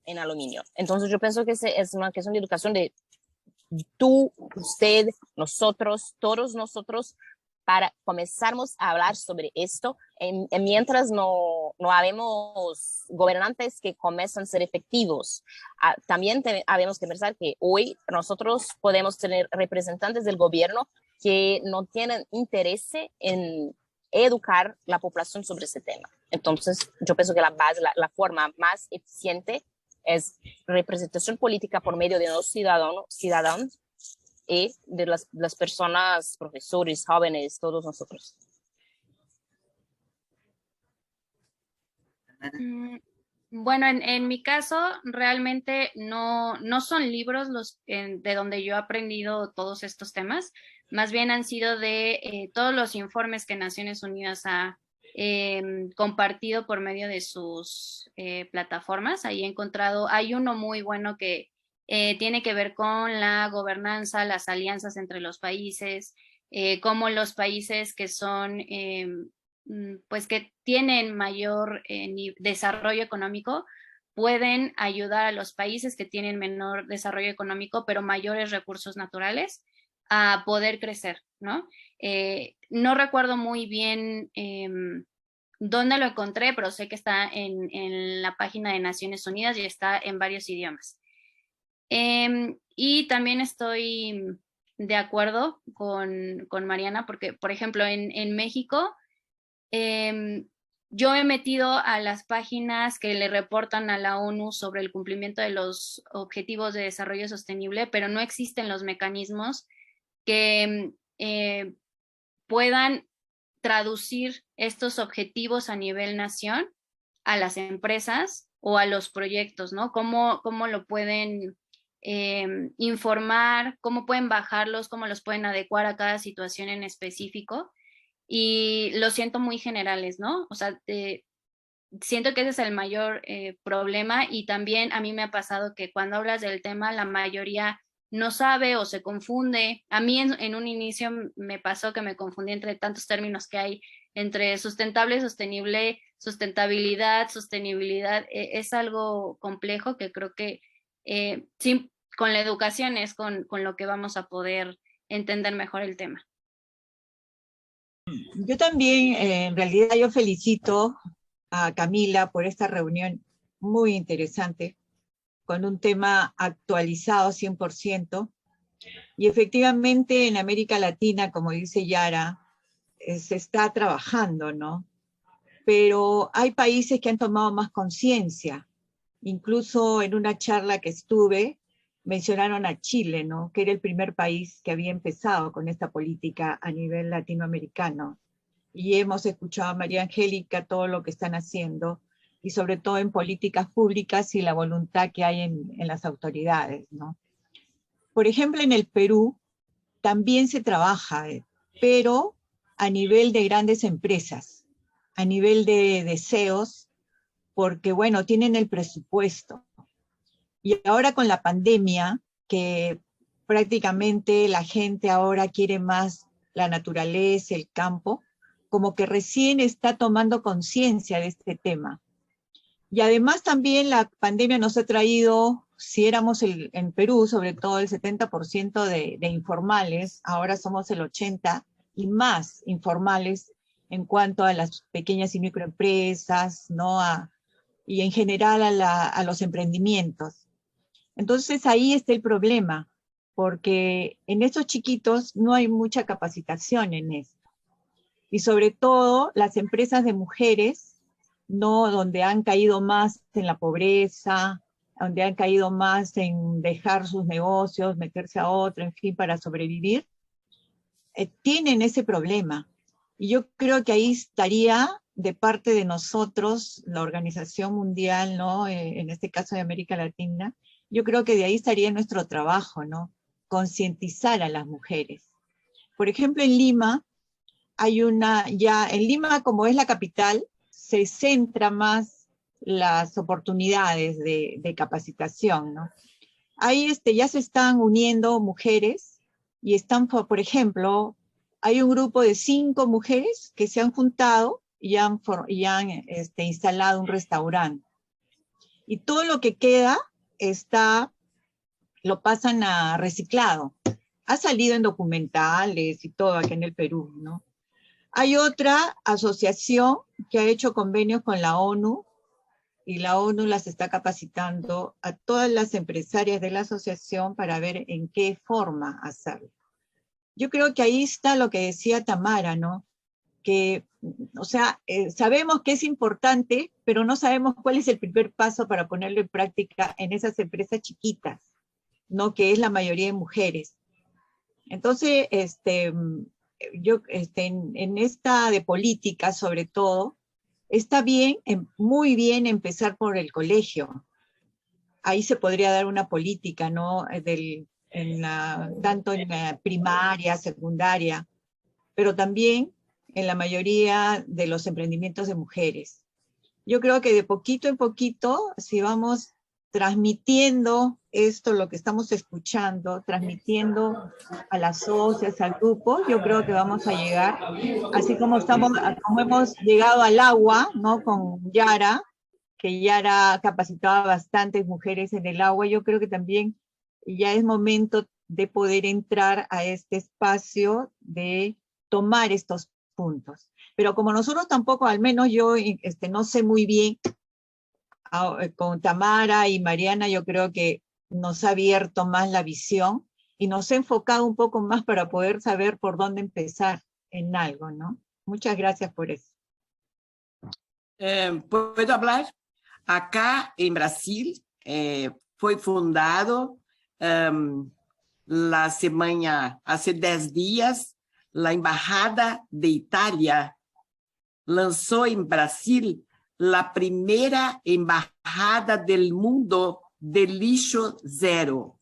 en aluminio. Entonces yo pienso que es una cuestión de educación de tú, usted, nosotros, todos nosotros, para comenzarmos a hablar sobre esto, mientras no habemos gobernantes que comienzan a ser efectivos. También habemos que pensar que hoy nosotros podemos tener representantes del gobierno que no tienen interés en educar la población sobre ese tema. Entonces, yo pienso que la forma más eficiente es representación política por medio de los ciudadanos y de las personas, profesores, jóvenes, todos nosotros. Bueno, en mi caso, realmente no son libros de donde yo he aprendido todos estos temas, más bien han sido de todos los informes que Naciones Unidas ha compartido por medio de sus plataformas. Ahí he encontrado, hay uno muy bueno que tiene que ver con la gobernanza, las alianzas entre los países, cómo los países que son, pues que tienen mayor desarrollo económico, pueden ayudar a los países que tienen menor desarrollo económico, pero mayores recursos naturales, a poder crecer, ¿no? No recuerdo muy bien dónde lo encontré, pero sé que está en la página de Naciones Unidas y está en varios idiomas. Y también estoy de acuerdo con Mariana, porque, por ejemplo, en México, yo he metido a las páginas que le reportan a la ONU sobre el cumplimiento de los Objetivos de Desarrollo Sostenible, pero no existen los mecanismos que puedan traducir estos objetivos a nivel nación a las empresas o a los proyectos, ¿no? ¿Cómo lo pueden informar, cómo pueden bajarlos, cómo los pueden adecuar a cada situación en específico? Y lo siento muy generales, ¿no? O sea, siento que ese es el mayor problema, y también a mí me ha pasado que cuando hablas del tema, la mayoría no sabe o se confunde. A mí en un inicio me pasó que me confundí entre tantos términos que hay, entre sustentable, sostenible, sustentabilidad, sostenibilidad. Es algo complejo que creo que sí, con la educación es con lo que vamos a poder entender mejor el tema. Yo también, en realidad yo felicito a Camila por esta reunión muy interesante, con un tema actualizado 100%, y efectivamente en América Latina, como dice Yara, se está trabajando, ¿no? Pero hay países que han tomado más conciencia. Incluso en una charla que estuve, mencionaron a Chile, ¿no? Que era el primer país que había empezado con esta política a nivel latinoamericano. Y hemos escuchado a María Angélica todo lo que están haciendo, y sobre todo en políticas públicas y la voluntad que hay en las autoridades, ¿no? Por ejemplo, en el Perú también se trabaja, pero a nivel de grandes empresas, a nivel de deseos, porque, bueno, tienen el presupuesto. Y ahora con la pandemia, que prácticamente la gente ahora quiere más la naturaleza, el campo, como que recién está tomando conciencia de este tema. Y además también la pandemia nos ha traído, si éramos en Perú, sobre todo el 70% de informales, ahora somos el 80% y más informales en cuanto a las pequeñas y microempresas, ¿no? Y en general a los emprendimientos. Entonces ahí está el problema, porque en estos chiquitos no hay mucha capacitación en esto. Y sobre todo las empresas de mujeres, ¿no? Donde han caído más en la pobreza, donde han caído más en dejar sus negocios, meterse a otro, en fin, para sobrevivir, tienen ese problema. Y yo creo que ahí estaría de parte de nosotros, la Organización Mundial, ¿no? En este caso de América Latina, yo creo que de ahí estaría nuestro trabajo, ¿no? Concientizar a las mujeres. Por ejemplo, en Lima, en Lima, como es la capital, se centra más las oportunidades de capacitación, ¿no? Ahí ya se están uniendo mujeres y están, por ejemplo, hay un grupo de 5 mujeres que se han juntado y han instalado un restaurante. Y todo lo que queda lo pasan a reciclado. Ha salido en documentales y todo aquí en el Perú, ¿no? Hay otra asociación que ha hecho convenios con la ONU, y la ONU las está capacitando a todas las empresarias de la asociación para ver en qué forma hacerlo. Yo creo que ahí está lo que decía Tamara, ¿no? Que, o sea, sabemos que es importante, pero no sabemos cuál es el primer paso para ponerlo en práctica en esas empresas chiquitas, ¿no? Que es la mayoría de mujeres. Entonces, yo en esta de política, sobre todo, está bien, muy bien empezar por el colegio. Ahí se podría dar una política, ¿no? Tanto en la primaria, secundaria, pero también en la mayoría de los emprendimientos de mujeres. Yo creo que de poquito en poquito, si vamos transmitiendo esto, lo que estamos escuchando, transmitiendo a las socias, al grupo, yo creo que vamos a llegar, así como hemos llegado al agua, ¿no? Con Yara, que Yara capacitaba a bastantes mujeres en el agua, yo creo que también ya es momento de poder entrar a este espacio de tomar estos puntos. Pero como nosotros tampoco, al menos yo no sé muy bien, con Tamara y Mariana yo creo que nos ha abierto más la visión y nos ha enfocado un poco más para poder saber por dónde empezar en algo, ¿no? Muchas gracias por eso. ¿Puedo hablar? Acá en Brasil fue fundado la semana, hace 10 días, la Embajada de Italia lanzó en Brasil la primera embajada del mundo de lixo cero.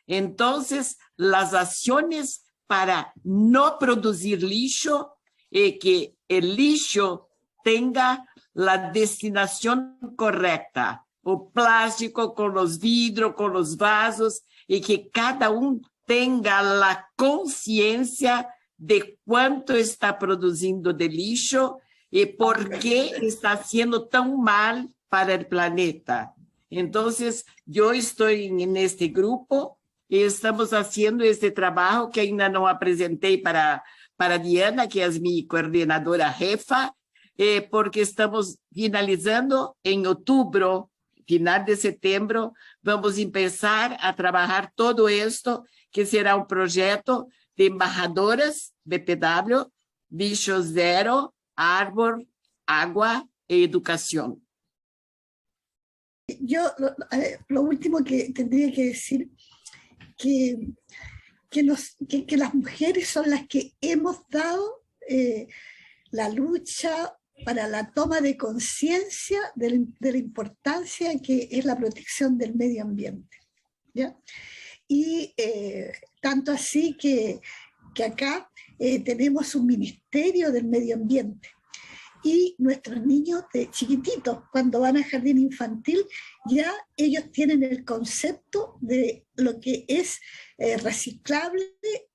Entonces, las acciones para no producir lixo y que el lixo tenga la destinación correcta, o plástico con los vidrios, con los vasos, y que cada uno tenga la conciencia de cuánto está produciendo de lixo y por qué está haciendo tan mal para el planeta. Entonces, yo estoy en este grupo y estamos haciendo este trabajo que ainda no presenté para Diana, que es mi coordinadora jefa, porque estamos finalizando en octubre, final de setembro, vamos a empezar a trabajar todo esto, que será un proyecto de embajadoras BPW, lixo cero, árbol, agua e educación. Yo lo último que tendría que decir, que las mujeres son las que hemos dado la lucha para la toma de conciencia de la importancia que es la protección del medio ambiente, ¿ya? Y tanto así que acá tenemos un ministerio del medio ambiente, y nuestros niños de chiquititos, cuando van al jardín infantil, ya ellos tienen el concepto de lo que es reciclable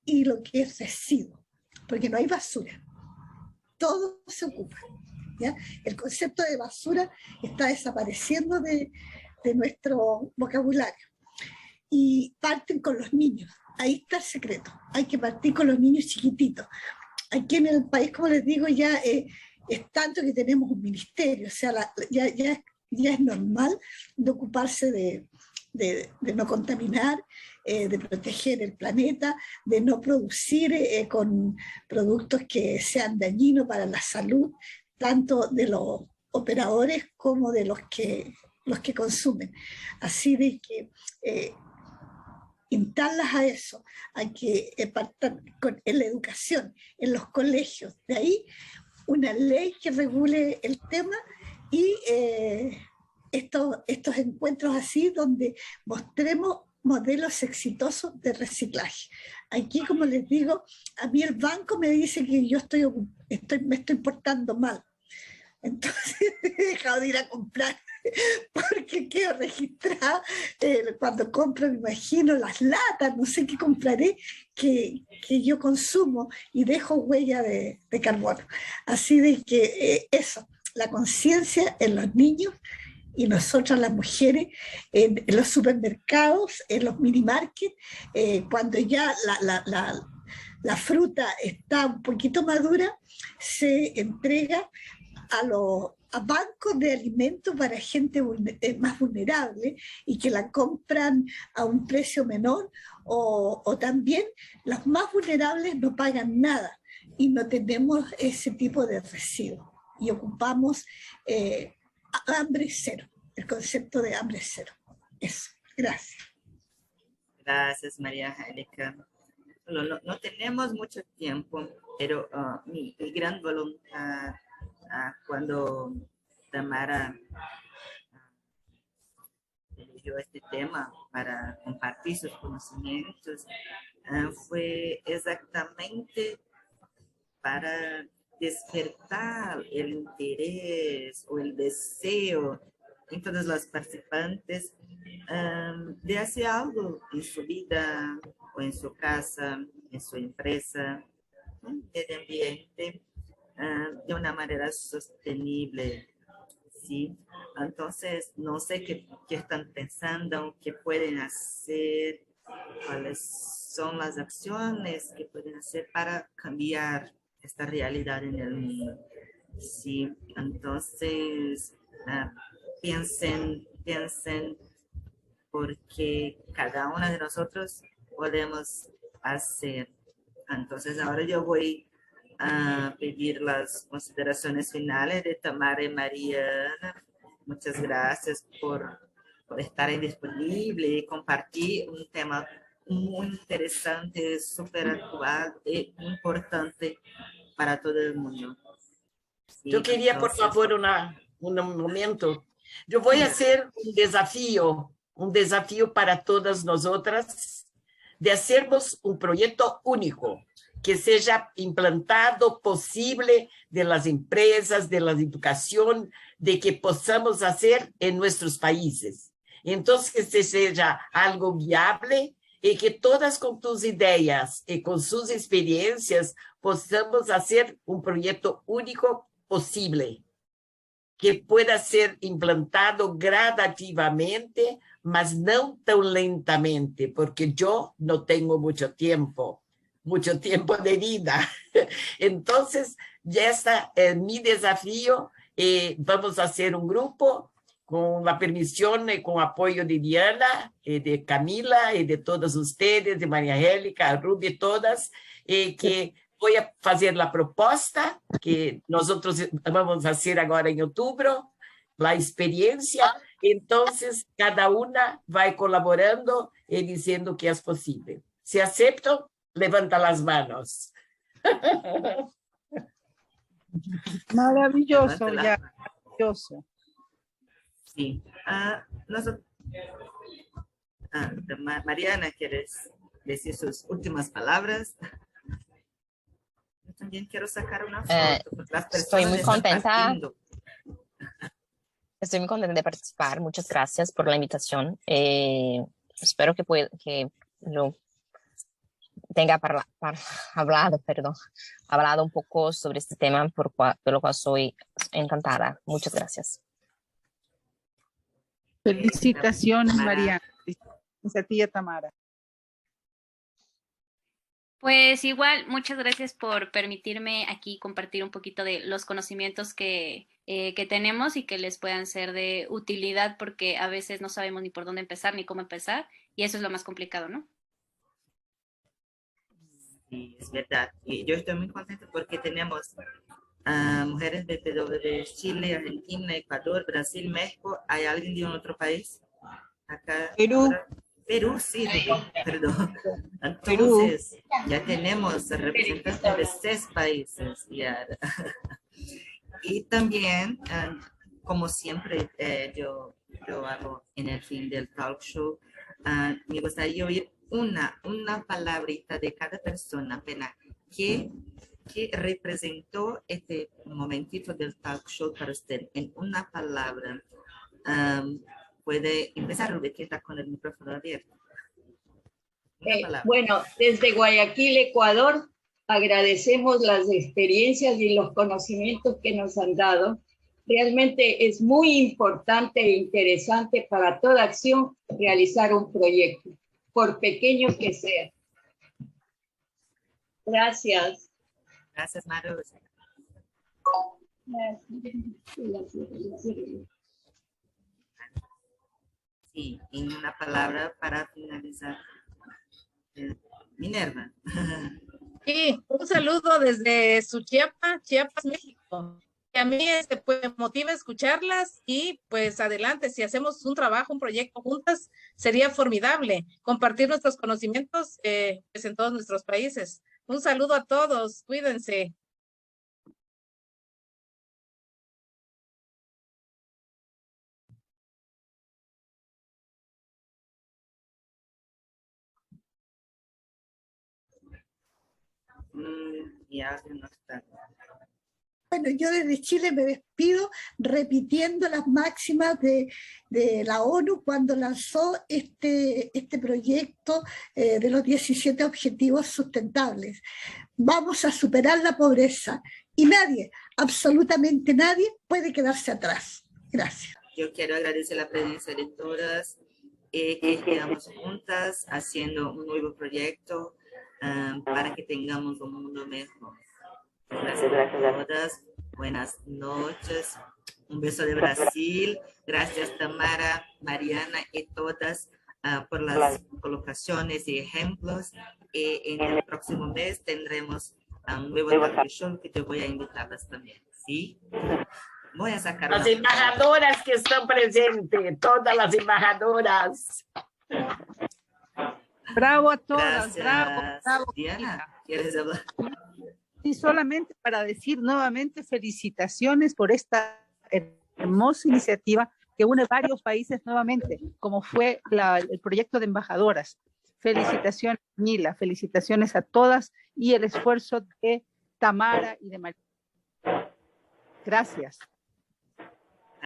y lo que es residuo, porque no hay basura, todo se ocupa, ¿ya? El concepto de basura está desapareciendo de nuestro vocabulario, y parten con los niños. Ahí está el secreto, hay que partir con los niños chiquititos. Aquí en el país, como les digo, ya es tanto que tenemos un ministerio, o sea, ya es normal de ocuparse de no contaminar, de proteger el planeta, de no producir con productos que sean dañinos para la salud, tanto de los operadores como de los que consumen. Así de que instarlas a eso, hay que partir en la educación, en los colegios, de ahí una ley que regule el tema, y estos encuentros así donde mostremos modelos exitosos de reciclaje. Aquí, como les digo, a mí el banco me dice que yo me estoy portando mal, entonces he dejado de ir a comprar porque quedo registrada cuando compro, me imagino, las latas, no sé qué compraré, que yo consumo y dejo huella de carbono. Así de que eso, la conciencia en los niños y nosotras las mujeres en los supermercados, en los mini markets, cuando ya la fruta está un poquito madura, se entrega a bancos de alimentos para gente más vulnerable y que la compran a un precio menor, o también los más vulnerables no pagan nada y no tenemos ese tipo de residuos y ocupamos hambre cero, el concepto de hambre cero. Eso, gracias. Gracias, María Angélica. No tenemos mucho tiempo, pero mi gran voluntad cuando Tamara eligió este tema para compartir sus conocimientos, fue exactamente para despertar el interés o el deseo en todos los participantes de hacer algo en su vida o en su casa, en su empresa, en el medio ambiente, de una manera sostenible. ¿Sí? Entonces, no sé qué están pensando, qué pueden hacer, cuáles son las acciones que pueden hacer para cambiar esta realidad en el mundo. Sí, entonces, piensen, porque cada uno de nosotros podemos hacer. Entonces, ahora yo voy a pedir las consideraciones finales de Tamara y Mariana. Muchas gracias por estar ahí disponible y compartir un tema muy interesante, súper actual e importante para todo el mundo. Sí, yo quería, por favor, un momento. Yo voy a hacer un desafío para todas nosotras, de hacermos un proyecto único, que sea implantado, posible, de las empresas, de la educación, de que podamos hacer en nuestros países. Entonces, que sea algo viable y que todas con tus ideas y con sus experiencias podamos hacer un proyecto único posible, que pueda ser implantado gradativamente, mas no tan lentamente, porque yo no tengo mucho tiempo de vida. Entonces, ya está mi desafío. Vamos a hacer un grupo con la permisión y con apoyo de Diana, de Camila y de todas ustedes, de María Angélica, Ruby, todas, que voy a hacer la propuesta que nosotros vamos a hacer ahora en octubre, la experiencia. Entonces, cada una va colaborando y diciendo que es posible. Si acepto, levanta las manos. Maravilloso, ya, maravilloso. Sí. Mariana, ¿quieres decir sus últimas palabras? Yo también quiero sacar una foto, porque las Estoy muy contenta. Partiendo. Estoy muy contenta de participar. Muchas gracias por la invitación. Espero que lo tenga hablado un poco sobre este tema, por lo cual soy encantada. Muchas gracias. Felicitaciones, María. Felicitaciones a ti y a Tamara. Pues igual, muchas gracias por permitirme aquí compartir un poquito de los conocimientos que tenemos y que les puedan ser de utilidad, porque a veces no sabemos ni por dónde empezar ni cómo empezar, y eso es lo más complicado, ¿no? Sí, es verdad. Y yo estoy muy contenta porque tenemos mujeres de PW, Chile, Argentina, Ecuador, Brasil, México. ¿Hay alguien de otro país? Acá. Perú. Perú, sí, perdón. Entonces, ya tenemos representantes de 6 países. Ya. Y también, como siempre, yo hago en el fin del talk show, me gustaría oír una palabrita de cada persona, apenas, que representó este momentito del talk show para usted. En una palabra, puede empezar, Rubí, que está con el micrófono abierto. Bueno, desde Guayaquil, Ecuador, agradecemos las experiencias y los conocimientos que nos han dado. Realmente es muy importante e interesante para toda acción realizar un proyecto, por pequeño que sea. Gracias. Gracias, Maru. Sí, en una palabra para finalizar. Minerva. Sí, un saludo desde Suchiapa, Chiapas, México. A mí pues, me motiva escucharlas y pues adelante, si hacemos un trabajo, un proyecto juntas, sería formidable compartir nuestros conocimientos pues, en todos nuestros países. Un saludo a todos, cuídense. Y alguien no está. Bueno, yo desde Chile me despido repitiendo las máximas de la ONU cuando lanzó este proyecto de los 17 Objetivos Sustentables. Vamos a superar la pobreza y nadie, absolutamente nadie, puede quedarse atrás. Gracias. Yo quiero agradecer la presencia de todas y que quedamos juntas haciendo un nuevo proyecto para que tengamos un mundo mejor. Gracias a todas, buenas noches, un beso de Brasil, gracias Tamara, Mariana y todas por las colocaciones y ejemplos, y en el próximo mes tendremos un nuevo talk show que yo voy a invitarlas también, ¿sí? Voy a sacar las embajadoras que están presentes, todas las embajadoras. Bravo a todas, Gracias. bravo. Diana, ¿quieres hablar? Y solamente para decir nuevamente felicitaciones por esta hermosa iniciativa que une varios países nuevamente, como fue el proyecto de embajadoras. Felicitaciones, Mila, felicitaciones a todas y el esfuerzo de Tamara y de María. Gracias.